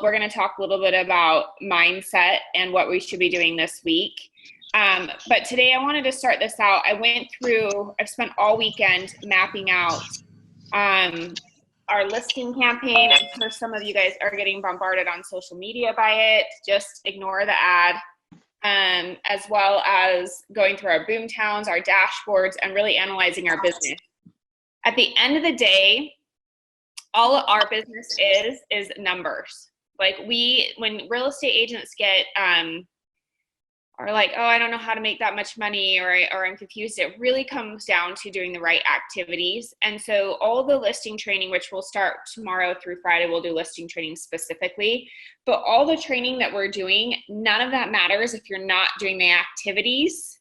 we're going to talk a little bit about mindset and what we should be doing this week. But today I wanted to start this out. I've spent all weekend mapping out our listing campaign. I'm sure some of you guys are getting bombarded on social media by it. Just ignore the ad. As well as going through our boom towns, our dashboards, and really analyzing our business. At the end of the day, all our business is numbers. Like when real estate agents are like, oh, I don't know how to make that much money, or I'm confused, it really comes down to doing the right activities. And so all the listing training, which we'll start tomorrow through Friday, we'll do listing training specifically, but all the training that we're doing, none of that matters if you're not doing the activities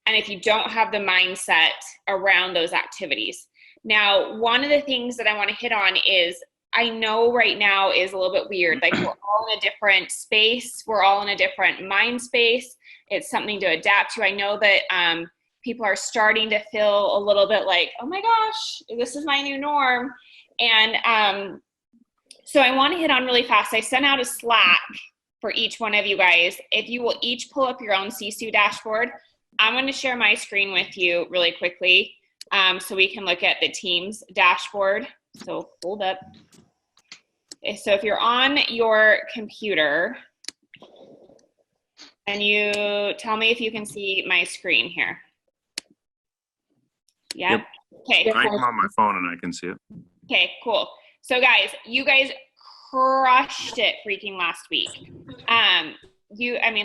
and if you don't have the mindset around those activities. Now, one of the things that I want to hit on is, I know right now is a little bit weird. Like, we're all in a different space. We're all in a different mind space. It's something to adapt to. I know that people are starting to feel a little bit like, oh my gosh, this is my new norm. And so I want to hit on really fast. I sent out a Slack for each one of you guys. If you will each pull up your own CSU dashboard, I'm going to share my screen with you really quickly so we can look at the team's dashboard. So hold up. So if you're on your computer, and you tell me if you can see my screen here. Yep. Okay. I'm on my phone and I can see it. Okay, cool. So guys, you guys crushed it freaking last week.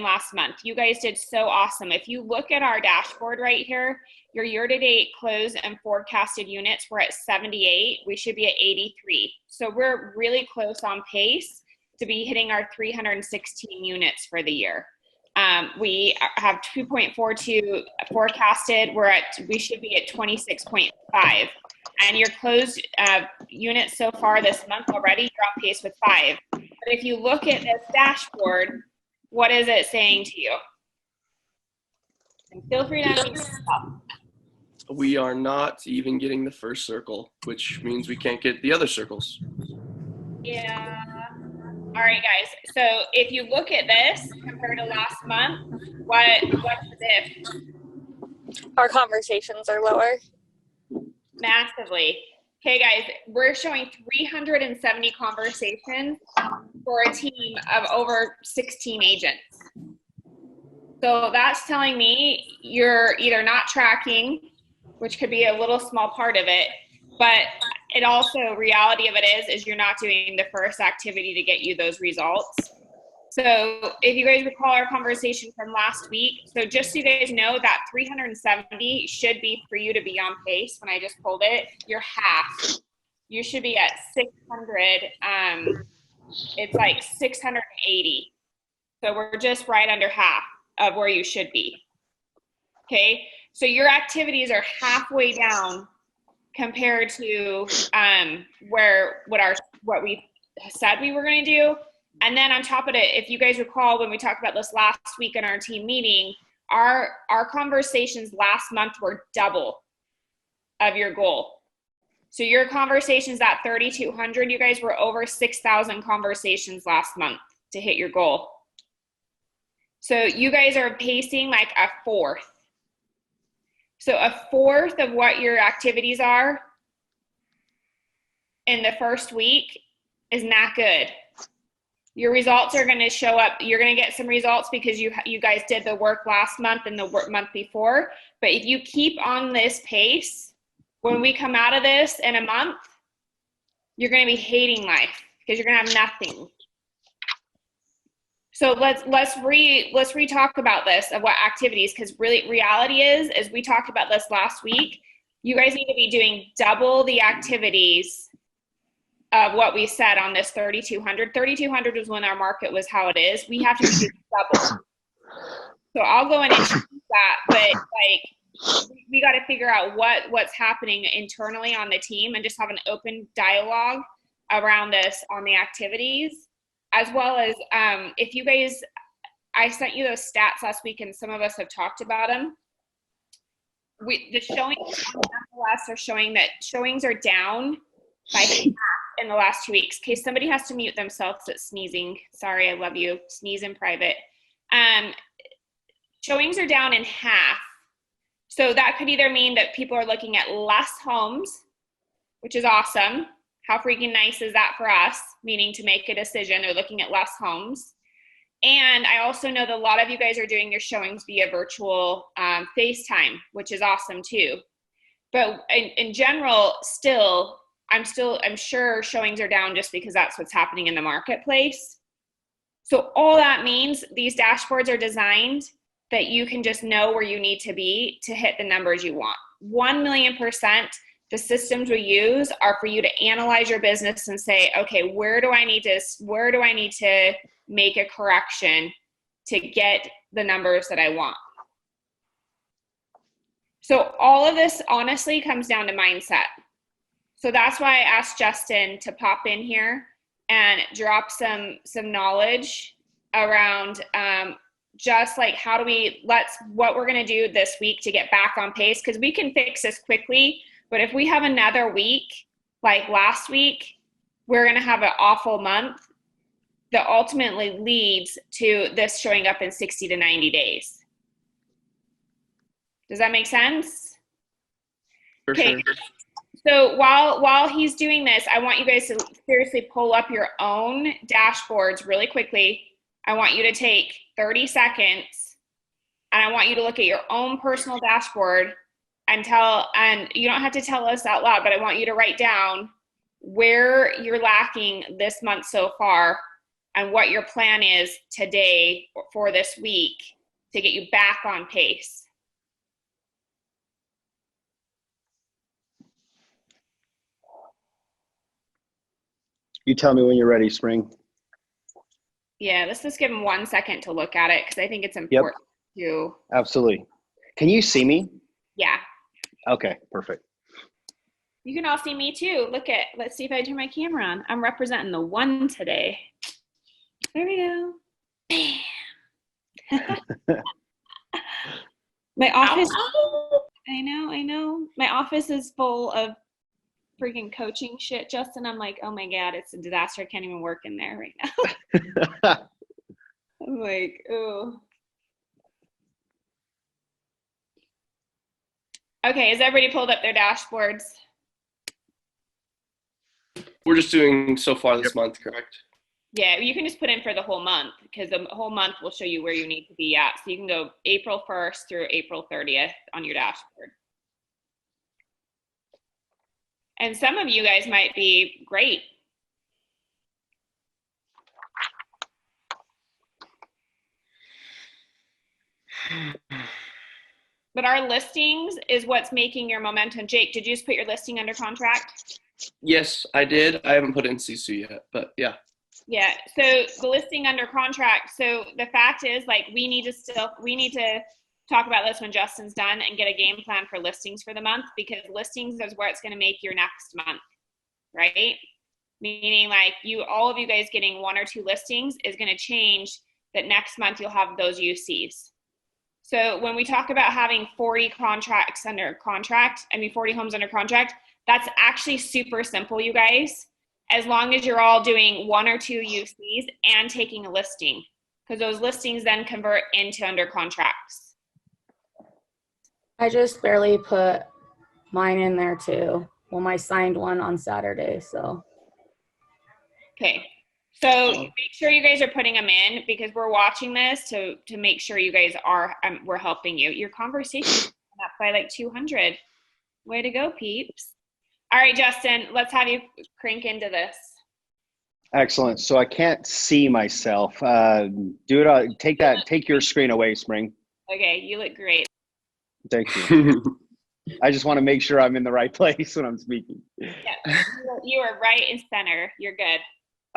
Last month. You guys did so awesome. If you look at our dashboard right here, your year-to-date closed and forecasted units, we're at 78. We should be at 83. So we're really close on pace to be hitting our 316 units for the year. We have 2.42 forecasted. We should be at 26.5. And your closed units so far this month already, you're on pace with 5. But if you look at this dashboard, what is it saying to you? And feel free to unmute yourself. We are not even getting the first circle, which means we can't get the other circles. Yeah. All right, guys. So if you look at this compared to last month, what's the diff? Our conversations are lower. Massively. Okay, guys, we're showing 370 conversations for a team of over 16 agents. So that's telling me you're either not tracking, which could be a little small part of it, but it also, reality of it is you're not doing the first activity to get you those results. So if you guys recall our conversation from last week, so just so you guys know, that 370 should be for you to be on pace. When I just pulled it, you're half. You should be at 600. It's like 680. So we're just right under half of where you should be. Okay, so your activities are halfway down compared to what we said we were going to do. And then on top of it, if you guys recall when we talked about this last week in our team meeting, our conversations last month were double of your goal. So your conversations at 3,200, you guys were over 6,000 conversations last month to hit your goal. So you guys are pacing like a fourth. So a fourth of what your activities are in the first week is not good. Your results are going to show up. You're going to get some results because you guys did the work last month and the work month before. But if you keep on this pace, when we come out of this in a month, you're going to be hating life because you're going to have nothing. So let's re-talk about this of what activities, because really reality is we talked about this last week. You guys need to be doing double the activities of what we said on this 3,200. 3,200 was when our market was how it is. We have to do double. So I'll go in and choose that, but like we got to figure out what's happening internally on the team and just have an open dialogue around this on the activities, as well as if you guys, I sent you those stats last week and some of us have talked about them. The showings on MLS are showing that showings are down by half in the last 2 weeks. In case somebody has to mute themselves that's sneezing. Sorry, I love you. Sneeze in private. Showings are down in half. So that could either mean that people are looking at less homes, which is awesome. How freaking nice is that for us? Meaning to make a decision, they're looking at less homes. And I also know that a lot of you guys are doing your showings via virtual FaceTime, which is awesome too. But in general, I'm sure showings are down just because that's what's happening in the marketplace. So all that means these dashboards are designed that you can just know where you need to be to hit the numbers you want. 1,000,000%, the systems we use are for you to analyze your business and say, okay, where do I need to make a correction to get the numbers that I want? So all of this honestly comes down to mindset. So that's why I asked Justin to pop in here and drop some knowledge around just like what we're going to do this week to get back on pace, because we can fix this quickly. But if we have another week like last week, we're going to have an awful month that ultimately leads to this showing up in 60 to 90 days. Does that make sense? For sure. So while he's doing this, I want you guys to seriously pull up your own dashboards really quickly. I want you to take 30 seconds and I want you to look at your own personal dashboard and you don't have to tell us out loud, but I want you to write down where you're lacking this month so far and what your plan is today for this week to get you back on pace. You tell me when you're ready, Spring. Yeah, let's just give him 1 second to look at it because I think it's important to. Absolutely. Can you see me? Yeah. Okay, perfect. You can all see me too. Let's see if I turn my camera on. I'm representing the one today. There we go. Bam. My office. I know. My office is full of freaking coaching shit, Justin. I'm like, oh my God, it's a disaster. I can't even work in there right now. I'm like, oh. Okay, has everybody pulled up their dashboards? We're just doing so far this month, correct? Yeah, you can just put in for the whole month because the whole month will show you where you need to be at. So you can go April 1st through April 30th on your dashboard. And some of you guys might be great. But our listings is what's making your momentum. Jake, did you just put your listing under contract? Yes, I did. I haven't put in CC yet, but yeah. Yeah, so the listing under contract. So the fact is, like, we need to talk about this when Justin's done and get a game plan for listings for the month, because listings is where it's going to make your next month, right? Meaning like all of you guys getting 1 or 2 listings is going to change that next month you'll have those UCs. So when we talk about having 40 contracts under contract, 40 homes under contract, that's actually super simple, you guys, as long as you're all doing 1 or 2 UCs and taking a listing, because those listings then convert into under contracts. I just barely put mine in there too. Well, I signed one on Saturday, so. Okay. So make sure you guys are putting them in, because we're watching this to make sure you guys are, we're helping you. Your conversation is up by like 200. Way to go, peeps. All right, Justin, let's have you crank into this. Excellent. So I can't see myself. Take your screen away, Spring. Okay, you look great. Thank you. I just want to make sure I'm in the right place when I'm speaking. Yeah, you are right in center. You're good.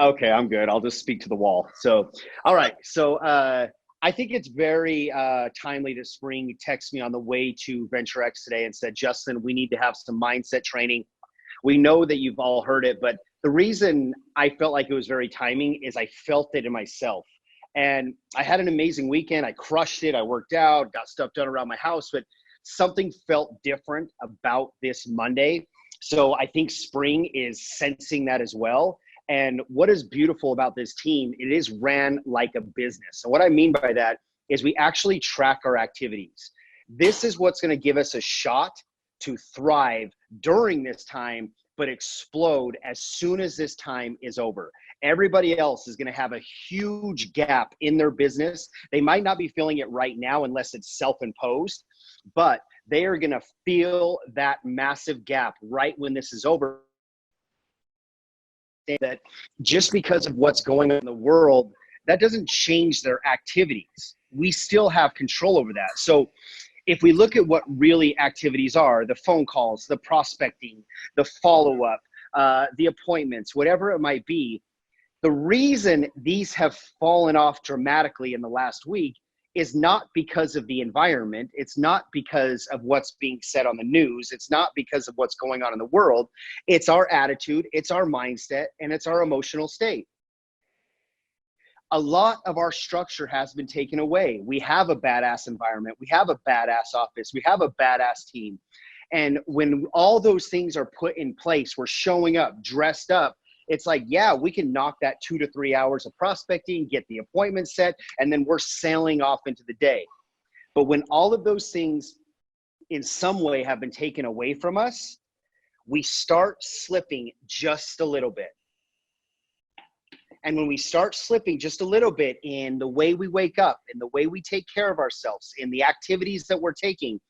Okay, I'm good. I'll just speak to the wall. So, all right. So I think it's very timely that Spring texted me on the way to VentureX today and said, Justin, we need to have some mindset training. We know that you've all heard it, but the reason I felt like it was very timing is I felt it in myself. And I had an amazing weekend. I crushed it. I worked out, got stuff done around my house, but something felt different about this Monday. So I think spring is sensing that as well. And what is beautiful about this team, it is ran like a business. So what I mean by that is we actually track our activities. This is what's going to give us a shot to thrive during this time, but explode as soon as this time is over. Everybody else is going to have a huge gap in their business. They might not be feeling it right now unless it's self-imposed, but they are going to feel that massive gap right when this is over. That just because of what's going on in the world, that doesn't change their activities. We still have control over that. So if we look at what really activities are, the phone calls, the prospecting, the follow-up, the appointments, whatever it might be, the reason these have fallen off dramatically in the last week is not because of the environment. It's not because of what's being said on the news. It's not because of what's going on in the world. It's our attitude, it's our mindset, and it's our emotional state. A lot of our structure has been taken away. We have a badass environment. We have a badass office. We have a badass team. And when all those things are put in place, we're showing up, dressed up. It's like, yeah, we can knock that 2 to 3 hours of prospecting, get the appointment set, and then we're sailing off into the day. But when all of those things in some way have been taken away from us, we start slipping just a little bit. And when we start slipping just a little bit in the way we wake up, in the way we take care of ourselves, in the activities that we're taking,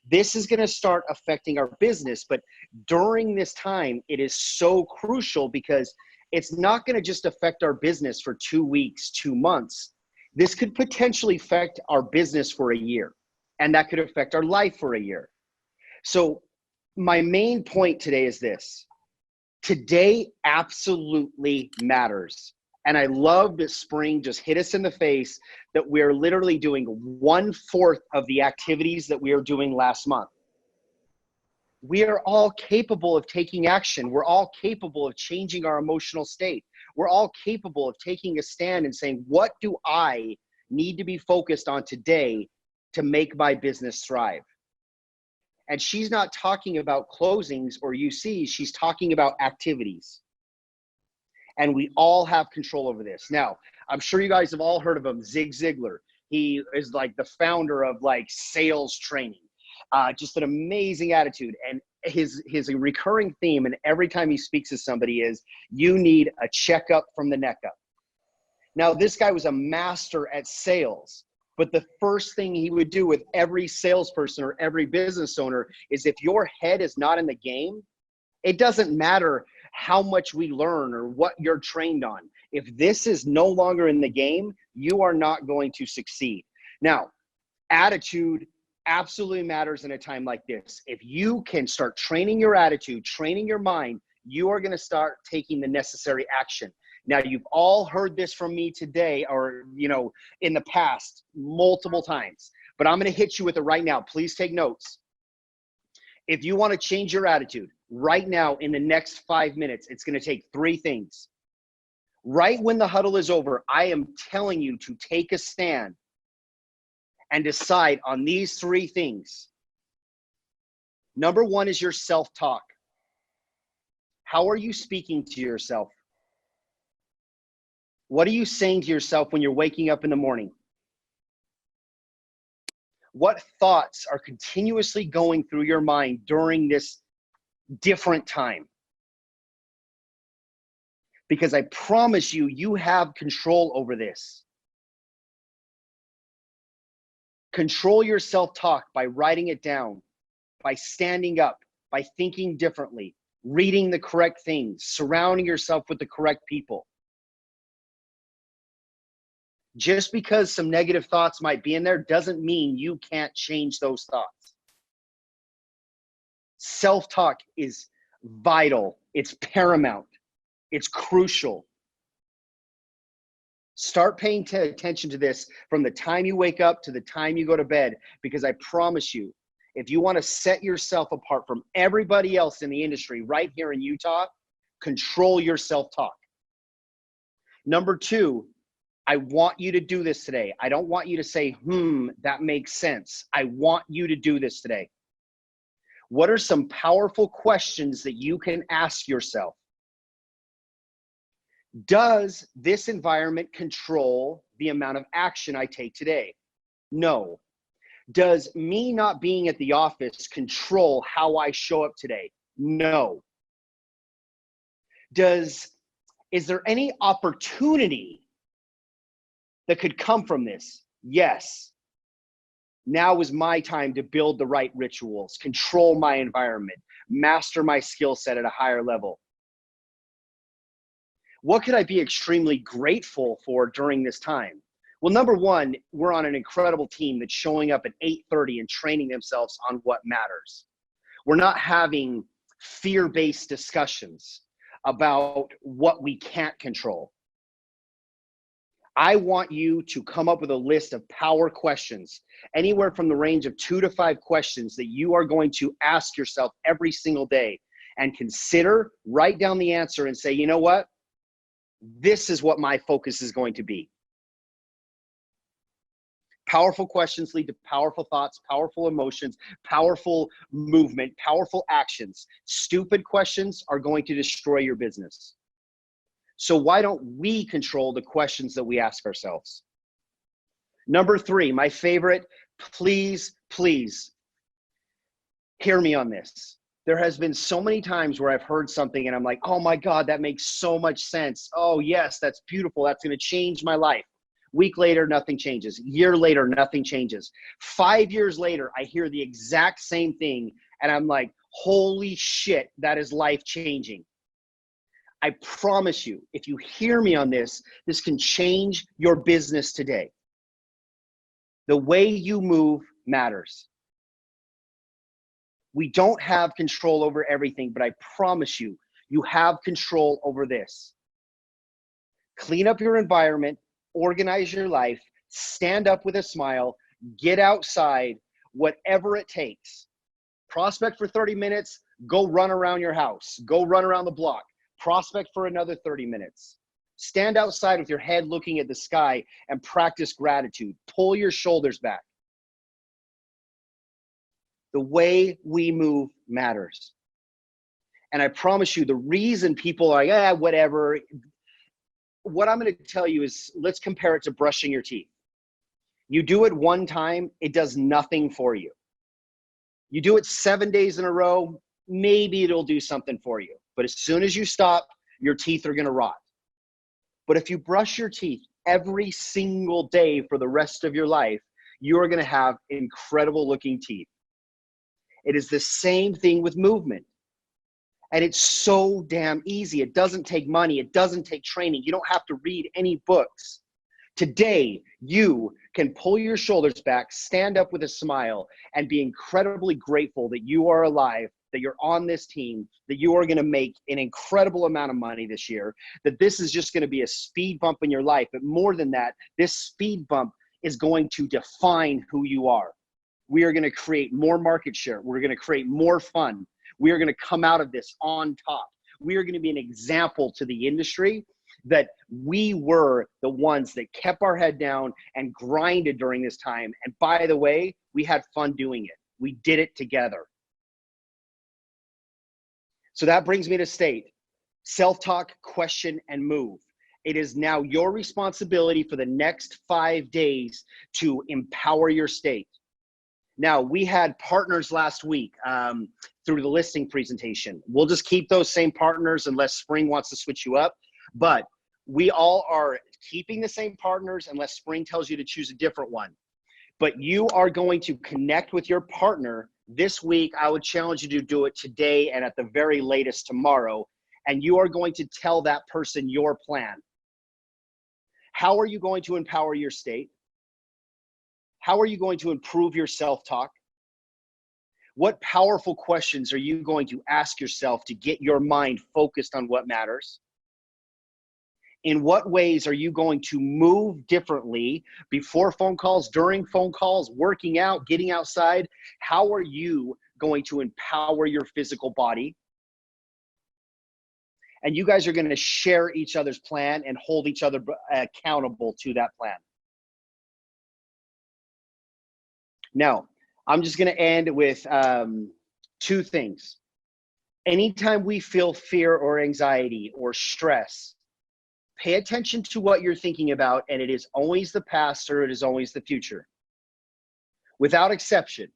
this is going to start affecting our business. But during this time, it is so crucial because it's not going to just affect our business for 2 weeks, 2 months. This could potentially affect our business for a year, and that could affect our life for a year. So my main point today is this. Today absolutely matters. And I love that spring just hit us in the face that we're literally doing 1/4 of the activities that we were doing last month. We are all capable of taking action. We're all capable of changing our emotional state. We're all capable of taking a stand and saying, what do I need to be focused on today to make my business thrive? And she's not talking about closings or UCs. She's talking about activities. And we all have control over this. Now, I'm sure you guys have all heard of him, Zig Ziglar. He is like the founder of like sales training. Just an amazing attitude. And his recurring theme, and every time he speaks to somebody, is you need a checkup from the neck up. Now, this guy was a master at sales. But the first thing he would do with every salesperson or every business owner is if your head is not in the game, it doesn't matter how much we learn or what you're trained on. If this is no longer in the game, you are not going to succeed. Now, attitude absolutely matters in a time like this. If you can start training your attitude, training your mind, you are going to start taking the necessary action. Now, you've all heard this from me today or, in the past multiple times, but I'm going to hit you with it right now. Please take notes. If you want to change your attitude right now in the next 5 minutes, it's going to take 3 things. Right when the huddle is over, I am telling you to take a stand and decide on these 3 things. Number 1 is your self-talk. How are you speaking to yourself? What are you saying to yourself when you're waking up in the morning? What thoughts are continuously going through your mind during this different time? Because I promise you, you have control over this. Control your self-talk by writing it down, by standing up, by thinking differently, reading the correct things, surrounding yourself with the correct people. Just because some negative thoughts might be in there doesn't mean you can't change those thoughts. Self-talk is vital. It's paramount. It's crucial. Start paying attention to this from the time you wake up to the time you go to bed, because I promise you, if you want to set yourself apart from everybody else in the industry right here in Utah, control your self-talk. Number 2, I want you to do this today. I don't want you to say, that makes sense. I want you to do this today. What are some powerful questions that you can ask yourself? Does this environment control the amount of action I take today? No. Does me not being at the office control how I show up today? No. Is there any opportunity that could come from this? Yes. Now is my time to build the right rituals, control my environment, master my skill set at a higher level. What could I be extremely grateful for during this time? Well, number one, we're on an incredible team that's showing up at 8:30 and training themselves on what matters. We're not having fear-based discussions about what we can't control. I want you to come up with a list of power questions, anywhere from the range of 2 to 5 questions that you are going to ask yourself every single day, and consider, write down the answer and say, you know what? This is what my focus is going to be. Powerful questions lead to powerful thoughts, powerful emotions, powerful movement, powerful actions. Stupid questions are going to destroy your business. So why don't we control the questions that we ask ourselves? Number 3, my favorite, please hear me on this. There has been so many times where I've heard something and I'm like, oh my God, that makes so much sense. Oh yes, that's beautiful. That's going to change my life. Week later, nothing changes. Year later, nothing changes. 5 years later, I hear the exact same thing and I'm like, holy shit, that is life changing. I promise you, if you hear me on this, this can change your business today. The way you move matters. We don't have control over everything, but I promise you, you have control over this. Clean up your environment, organize your life, stand up with a smile, get outside, whatever it takes. Prospect for 30 minutes, go run around your house, go run around the block. Prospect for another 30 minutes. Stand outside with your head looking at the sky and practice gratitude. Pull your shoulders back. The way we move matters. And I promise you, the reason people are like, whatever, what I'm going to tell you is, let's compare it to brushing your teeth. You do it one time, it does nothing for you. You do it 7 days in a row, maybe it'll do something for you. But as soon as you stop, your teeth are going to rot. But if you brush your teeth every single day for the rest of your life, you are going to have incredible looking teeth. It is the same thing with movement. And it's so damn easy. It doesn't take money. It doesn't take training. You don't have to read any books. Today, you can pull your shoulders back, stand up with a smile, and be incredibly grateful that you are alive, that you're on this team, that you are going to make an incredible amount of money this year, that this is just going to be a speed bump in your life. But more than that, this speed bump is going to define who you are. We are going to create more market share. We're going to create more fun. We are going to come out of this on top. We are going to be an example to the industry that we were the ones that kept our head down and grinded during this time. And by the way, we had fun doing it. We did it together. So that brings me to state, self-talk, question, and move. It is now your responsibility for the next 5 days to empower your state. Now, we had partners last week through the listing presentation. We'll just keep those same partners unless Spring wants to switch you up. But we all are keeping the same partners unless Spring tells you to choose a different one. But you are going to connect with your partner this week. I would challenge you to do it today and at the very latest tomorrow. And you are going to tell that person your plan. How are you going to empower your state? How are you going to improve your self-talk? What powerful questions are you going to ask yourself to get your mind focused on what matters? In what ways are you going to move differently before phone calls, during phone calls, working out, getting outside? How are you going to empower your physical body? And you guys are going to share each other's plan and hold each other accountable to that plan. Now, I'm just going to end with Two things. Anytime we feel fear or anxiety or stress, pay attention to what you're thinking about, and it is always the past or it is always the future. Without exception.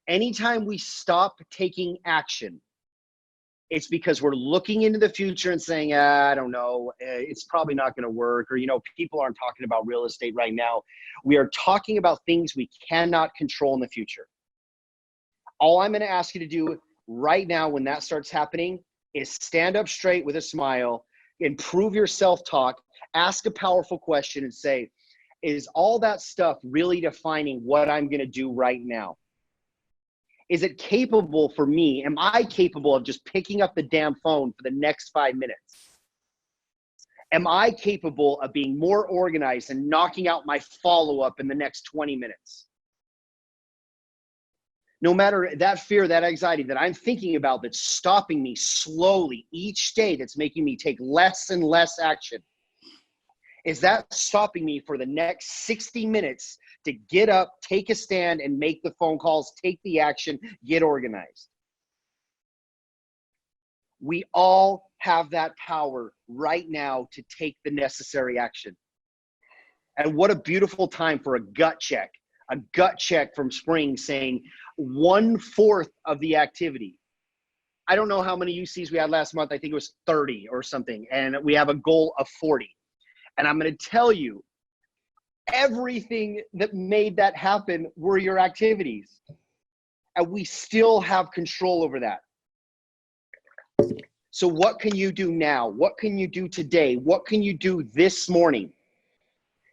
Anytime we stop taking action, it's because we're looking into the future and saying, I don't know, it's probably not going to work. Or, people aren't talking about real estate right now. We are talking about things we cannot control in the future. All I'm going to ask you to do right now when that starts happening is stand up straight with a smile, improve your self-talk, ask a powerful question and say, is all that stuff really defining what I'm going to do right now? Is it capable for me? Am I capable of just picking up the damn phone for the next 5 minutes? Am I capable of being more organized and knocking out my follow-up in the next 20 minutes? No matter that fear, that anxiety that I'm thinking about that's stopping me slowly each day, that's making me take less and less action, is that stopping me for the next 60 minutes to get up, take a stand, and make the phone calls, take the action, get organized? We all have that power right now to take the necessary action. And what a beautiful time for a gut check from spring saying 1/4 of the activity. I don't know how many UCs we had last month. I think it was 30 or something. And we have a goal of 40. And I'm going to tell you, everything that made that happen were your activities. And we still have control over that. So what can you do now? What can you do today? What can you do this morning?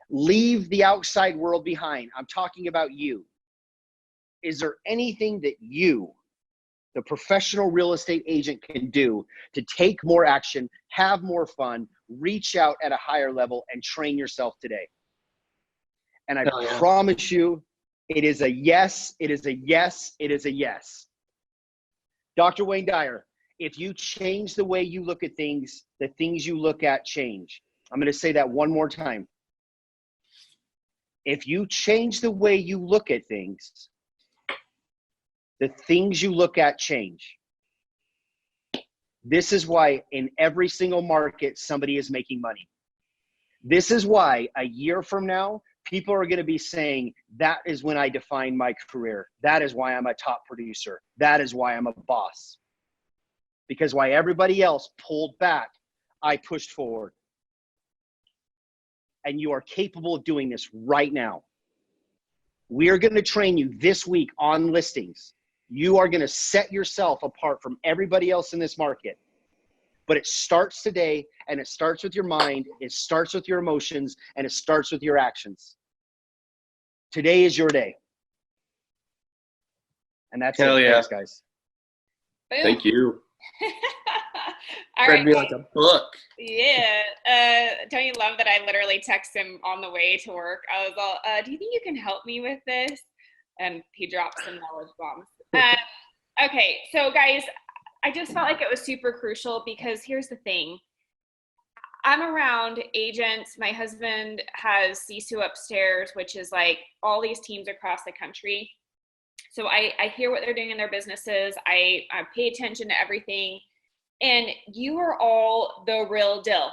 Leave the outside world behind. I'm talking about you. Is there anything that you, the professional real estate agent, can do to take more action, have more fun, reach out at a higher level, and train yourself today? And I promise you, it is a yes, it is a yes, it is a yes. Dr. Wayne Dyer, if you change the way you look at things, the things you look at change. I'm going to say that one more time. If you change the way you look at things, the things you look at change. This is why in every single market, somebody is making money. This is why a year from now, people are going to be saying, that is when I defined my career. That is why I'm a top producer. That is why I'm a boss. Because while everybody else pulled back, I pushed forward. And you are capable of doing this right now. We are going to train you this week on listings. You are going to set yourself apart from everybody else in this market. But it starts today, and it starts with your mind, it starts with your emotions, and it starts with your actions. Today is your day. And that's Hell it. yeah. Thanks, guys. Boom. Thank you. All Read right. me like a book. Yeah. Don't you love that I literally text him on the way to work? I was all, do you think you can help me with this? And he dropped some knowledge bombs. Okay. So guys, I just felt like it was super crucial because here's the thing. I'm around agents. My husband has CISU upstairs, which is like all these teams across the country. So I hear what they're doing in their businesses. I pay attention to everything. And you are all the real deal.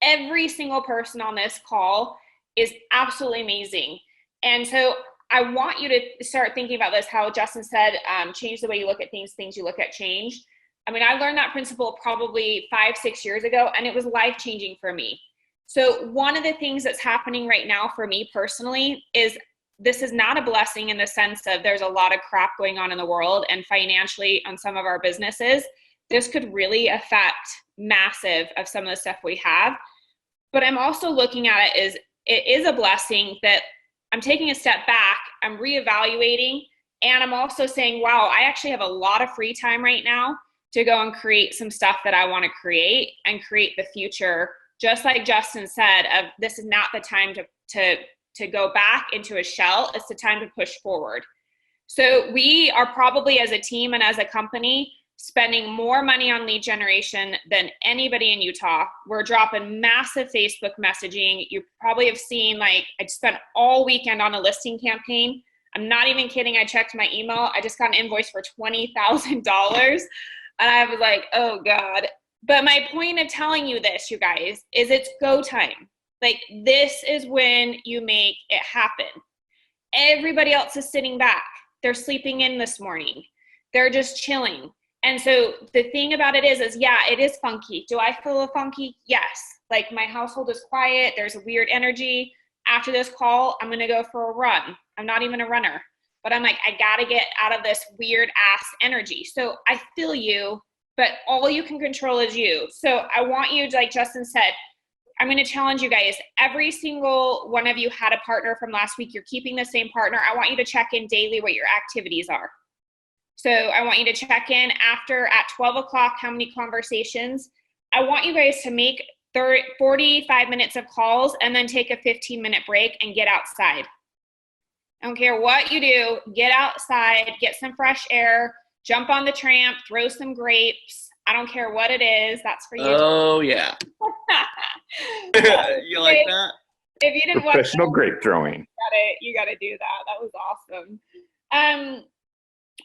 Every single person on this call is absolutely amazing. And so I want you to start thinking about this, how Justin said, change the way you look at things, things you look at change. I mean, I learned that principle probably 5-6 years ago, and it was life-changing for me. So one of the things that's happening right now for me personally is this is not a blessing in the sense of there's a lot of crap going on in the world and financially on some of our businesses. This could really affect massive of some of the stuff we have. But I'm also looking at it is a blessing that I'm taking a step back, I'm reevaluating, and I'm also saying, wow, I actually have a lot of free time right now to go and create some stuff that I want to create and create the future. Just like Justin said, of this is not the time to go back into a shell, it's the time to push forward. So we are probably as a team and as a company spending more money on lead generation than anybody in Utah. We're dropping massive Facebook messaging. You probably have seen, like, I spent all weekend on a listing campaign. I'm not even kidding. I checked my email. I just got an invoice for $20,000. And I was like, oh God. But my point of telling you this, you guys, is it's go time. Like, this is when you make it happen. Everybody else is sitting back. They're sleeping in this morning. They're just chilling. And so the thing about it is yeah, it is funky. Do I feel funky? Yes. Like, my household is quiet. There's a weird energy. After this call, I'm going to go for a run. I'm not even a runner, but I'm like, I got to get out of this weird ass energy. So I feel you, but all you can control is you. So I want you, like Justin said, I'm going to challenge you guys. Every single one of you had a partner from last week. You're keeping the same partner. I want you to check in daily what your activities are. So I want you to check in after at 12 o'clock, how many conversations. I want you guys to make 45 minutes of calls and then take a 15-minute break and get outside. I don't care what you do, get outside, get some fresh air, jump on the tramp, throw some grapes. I don't care what it is. That's for you. Oh, yeah. You like that? If you didn't watch Professional grape throwing. you got to do that. That was awesome.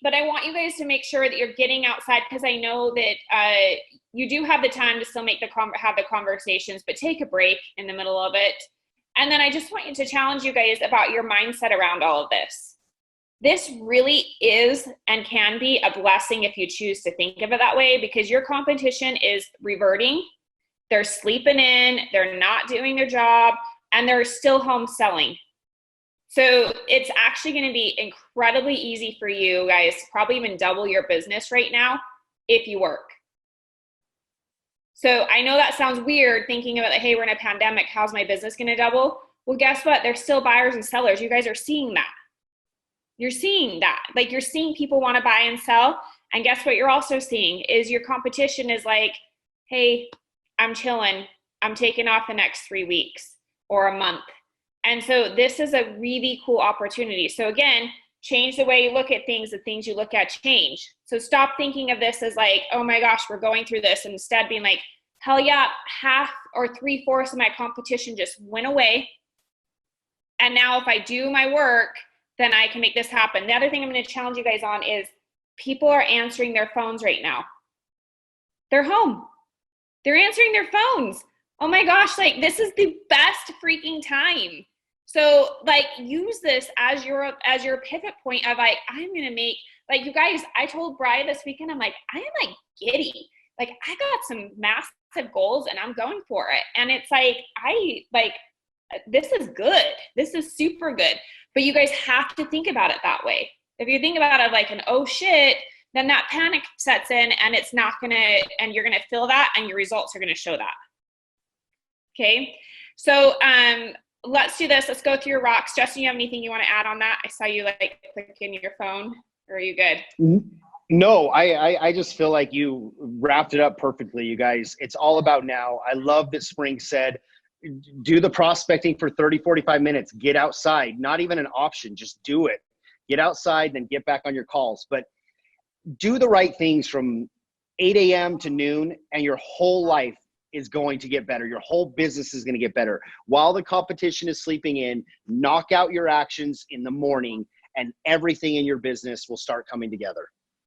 But I want you guys to make sure that you're getting outside, because I know that you do have the time to still have the conversations, but take a break in the middle of it. And then I just want you to challenge you guys about your mindset around all of this. This really is and can be a blessing if you choose to think of it that way, because your competition is reverting. They're sleeping in, they're not doing their job, and they're still home selling. So it's actually going to be incredibly easy for you guys to probably even double your business right now if you work. So I know that sounds weird thinking about, hey, we're in a pandemic, how's my business going to double? Well, guess what? There's still buyers and sellers. You guys are seeing that. You're seeing that. Like, you're seeing people want to buy and sell. And guess what you're also seeing is your competition is like, hey, I'm chilling. I'm taking off the next 3 weeks or a month. And so this is a really cool opportunity. So again, change the way you look at things, the things you look at change. So stop thinking of this as like, oh my gosh, we're going through this. And instead being like, hell yeah, half or 3/4 of my competition just went away. And now if I do my work, then I can make this happen. The other thing I'm going to challenge you guys on is people are answering their phones right now. They're home. They're answering their phones. Oh my gosh, like, this is the best freaking time. So like, use this as your pivot point of like, I'm going to make, like, you guys, I told Bri this weekend, I'm like, I am like giddy. Like, I got some massive goals and I'm going for it. And it's like, this is good. This is super good. But you guys have to think about it that way. If you think about it like an, oh shit, then that panic sets in and it's not going to, and you're going to feel that and your results are going to show that. Okay. So, let's do this. Let's go through your rocks. Justin, you have anything you want to add on that? I saw you like clicking your phone. Or are you good? No, I just feel like you wrapped it up perfectly, you guys. It's all about now. I love that Spring said, do the prospecting for 30, 45 minutes. Get outside. Not even an option. Just do it. Get outside, then get back on your calls. But do the right things from 8 a.m. to noon, and your whole life is going to get better. Your whole business is going to get better. While the competition is sleeping in, knock out your actions in the morning, and everything in your business will start coming together.